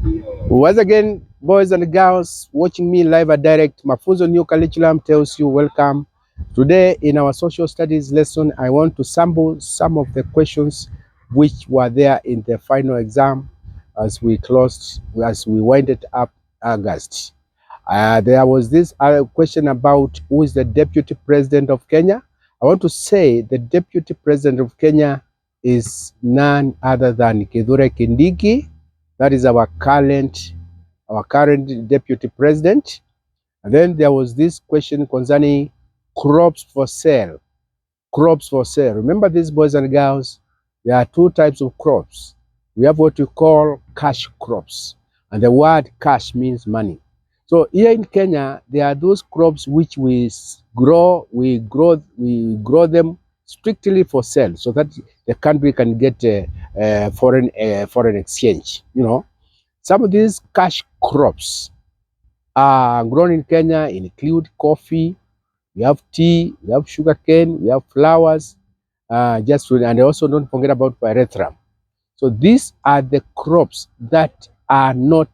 Once again, boys and girls watching me live at direct, Mafunzo New Curriculum tells you welcome. Today in our social studies lesson, I want to sample some of the questions which were there in the final exam as we winded up August. There was this question about who is the Deputy President of Kenya. I want to say the Deputy President of Kenya is none other than Kithure Kindiki. That is our current Deputy President. And then there was this question concerning crops for sale. Crops for sale. Remember these boys and girls, there are two types of crops. We have what we call cash crops. And the word cash means money. So here in Kenya, there are those crops which we grow them strictly for sale, so that the country can get foreign exchange. Some of these cash crops are grown in Kenya include coffee, we have tea, we have sugarcane, we have flowers, and also don't forget about pyrethrum. So these are the crops that are not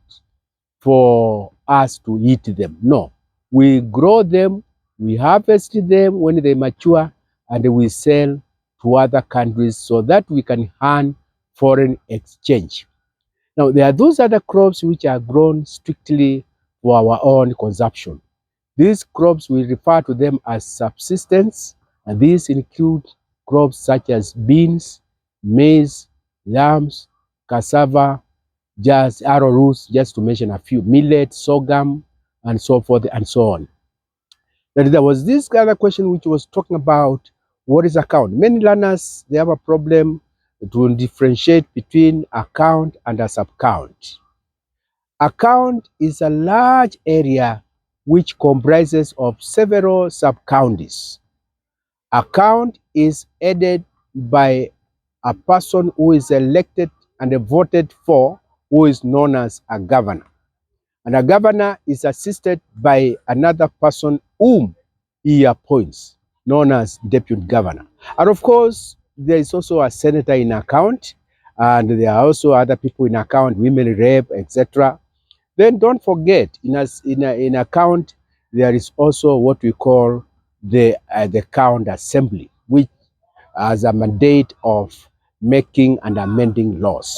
for us to eat them. No, we grow them, we harvest them when they mature, and we sell to other countries so that we can earn foreign exchange. Now, there are those other crops which are grown strictly for our own consumption. These crops, we refer to them as subsistence, and these include crops such as beans, maize, yams, cassava, just arrowroots, just to mention a few, millet, sorghum, and so forth and so on. Then there was this other question which was talking about what is account. Many learners, they have a problem to differentiate between account and a subcount. Account is a large area which comprises of several sub-counties. Account is headed by a person who is elected and voted for, who is known as a governor. And a governor is assisted by another person whom he appoints, known as deputy governor. And of course, there is also a senator in account, and there are also other people in account, women rep, etc. Then don't forget, in account, there is also what we call the count assembly, which has a mandate of making and amending laws.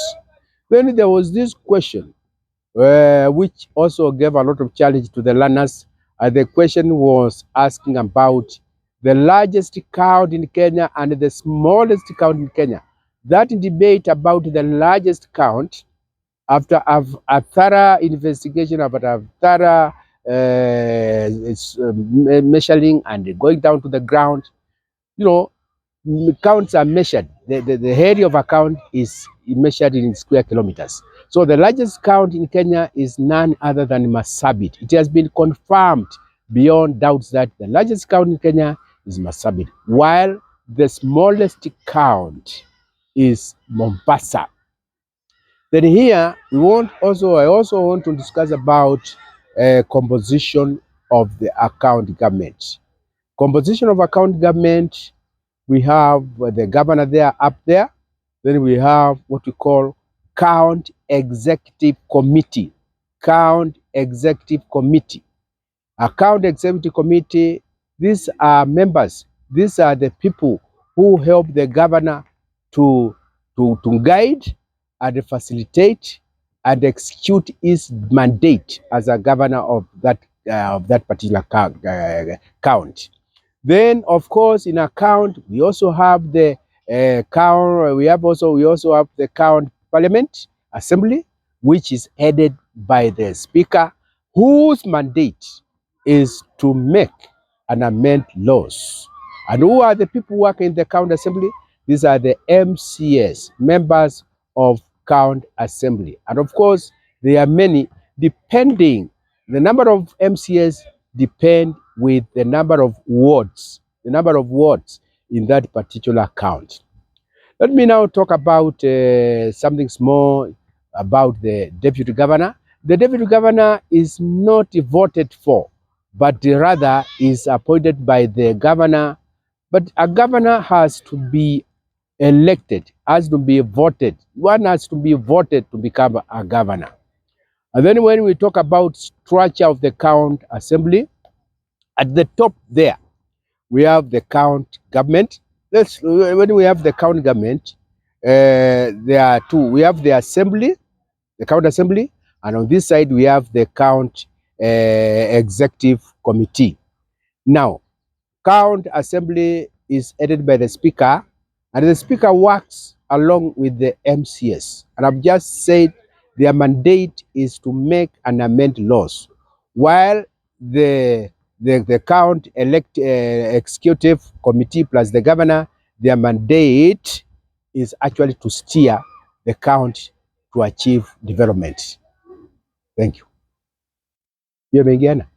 Then there was this question, which also gave a lot of challenge to the learners. The question was asking about the largest count in Kenya and the smallest count in Kenya. That debate about the largest count, after a thorough investigation, after a thorough measuring and going down to the ground, counts are measured. The area of a count is measured in square kilometers. So the largest count in Kenya is none other than Marsabit. It has been confirmed beyond doubts that the largest count in Kenya is Marsabit, while the smallest count is Mombasa. Then here I also want to discuss about composition of the account government. Composition of account government, we have the governor there up there. Then we have what we call count executive committee. Count executive committee. A count executive committee, these are members. These are the people who help the governor to guide and facilitate and execute his mandate as a governor of that particular count. Then, of course, in account, we also have the count. We also have the count parliament assembly, which is headed by the speaker, whose mandate is to make and amend laws. And who are the people working in the count assembly? These are the MCS, members of count assembly. And of course, there are many, depending, the number of MCS depend with the number of wards in that particular count. Let me now talk about something small about the deputy governor. The deputy governor is not voted for, but rather is appointed by the governor. But a governor has to be elected, has to be voted. One has to be voted to become a governor. And then when we talk about structure of the county assembly, at the top there, we have the county government. When we have the county government, there are two. We have the assembly, the county assembly, and on this side we have the county executive committee. Now, county assembly is headed by the speaker, and the speaker works along with the MCS. And I've just said their mandate is to make and amend laws, while the county executive committee plus the governor, their mandate is actually to steer the county to achieve development. Thank you. Hiyo imeingiana?